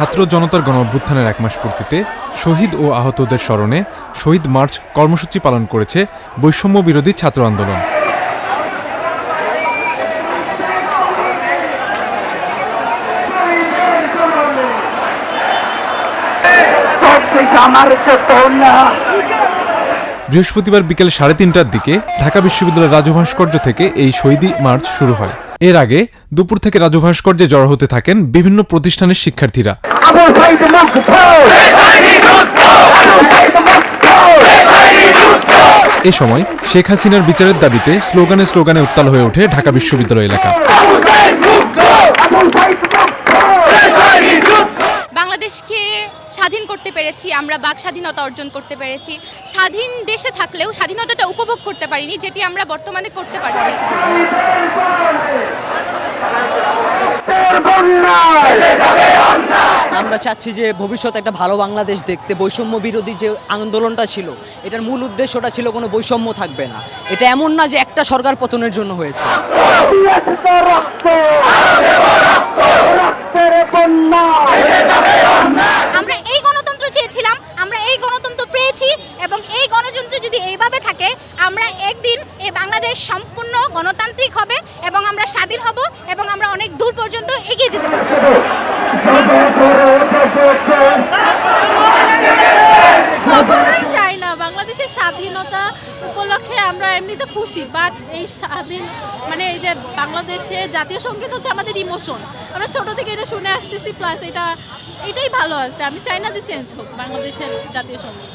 ছাত্র জনতার গণঅভ্যুত্থানের ১ মাস পূর্তিতে শহীদ ও আহতদের স্মরণে শহীদ মার্চ কর্মসূচি পালন করেছে বৈষম্য বিরোধী ছাত্র আন্দোলন। বৃহস্পতিবার বিকেল ৩:৩০টার দিকে ঢাকা বিশ্ববিদ্যালয়ের রাজু ভাস্কর্য থেকে এই শহীদ মার্চ শুরু হয়। এর আগে দুপুর থেকে রাজু ভাস্কর্যে জড়ো হতে থাকেন বিভিন্ন প্রতিষ্ঠানের শিক্ষার্থীরা। এ সময় শেখ হাসিনার বিচারের দাবিতে স্লোগানে উত্তাল হয়ে ওঠে ঢাকা বিশ্ববিদ্যালয় এলাকা। বাংলাদেশকে স্বাধীন করতে পেরেছি, আমরা বাক স্বাধীনতা অর্জন করতে পেরেছি। স্বাধীন দেশে থাকলেও স্বাধীনতাটা উপভোগ করতে পারিনি, যেটি আমরা বর্তমানে করতে পারছি। আমরা চাচ্ছি যে ভবিষ্যতে একটা ভালো বাংলাদেশ দেখতে। বৈষম্য বিরোধী যে আন্দোলনটা ছিল, এটার মূল উদ্দেশ্যটা ছিল কোনো বৈষম্য থাকবে না। এটা এমন না যে একটা সরকার পতনের জন্য হয়েছে। আমরা এই গণতন্ত্র চেয়েছিলাম, আমরা এই গণতন্ত্র পেয়েছি, এবং এই গণতন্ত্র যদি এইভাবে থাকে, আমরা একদিন এই বাংলাদেশ সম্পূর্ণ গণতান্ত্রিক হবে এবং আমরা স্বাধীন হব এবং আমরা অনেক দূর পর্যন্ত এগিয়ে যেতে পারব। কখনোই চাই না বাংলাদেশের স্বাধীনতা উপলক্ষে আমরা এমনিতে খুশি, বাট এই স্বাধীন মানে এই যে বাংলাদেশে জাতীয় সঙ্গীত হচ্ছে আমাদের ইমোশন। আমরা ছোট থেকে এটা শুনে আসতেছি, প্লাস এটাই ভালো আছে। আমি চাই না যে চেঞ্জ হোক বাংলাদেশের জাতীয় সঙ্গীত।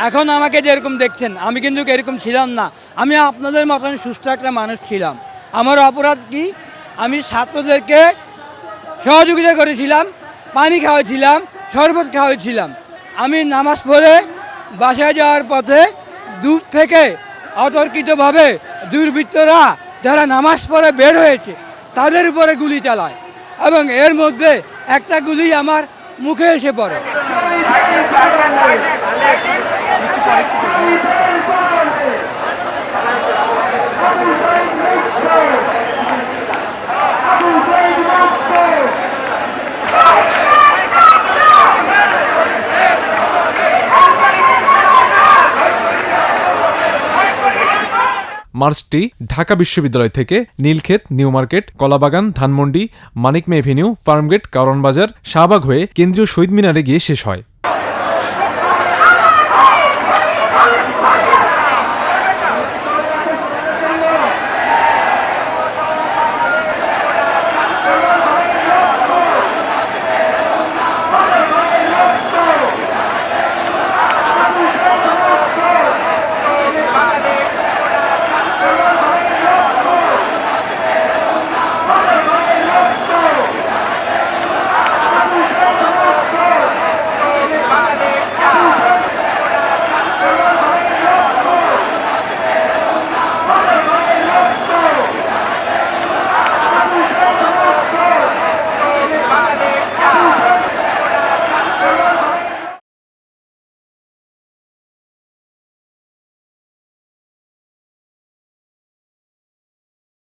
এখন আমাকে যেরকম দেখছেন, আমি কিন্তু এরকম ছিলাম না। আমি আপনাদের মতন সুস্থ একটা মানুষ ছিলাম। আমার অপরাধ কি? আমি ছাত্রদেরকে সহযোগিতা করেছিলাম, পানি খাওয়াইছিলাম, শরবত খাওয়াইছিলাম। আমি নামাজ পড়ে বাসায় যাওয়ার পথে দূর থেকে অতর্কিতভাবে দুর্বৃত্তরা যারা নামাজ পড়ে বের হয়েছে তাদের উপরে গুলি চালায়, এবং এর মধ্যে একটা গুলি আমার মুখে এসে পড়ে। মার্চটি ঢাকা বিশ্ববিদ্যালয় থেকে নীলক্ষেত, নিউ মার্কেট, কলাবাগান, ধানমন্ডি, মানিক মে এভিনিউ, ফার্মগেট, কারওয়ান বাজার, শাহবাগ হয়ে কেন্দ্রীয় শহীদ মিনারে গিয়ে শেষ হয়।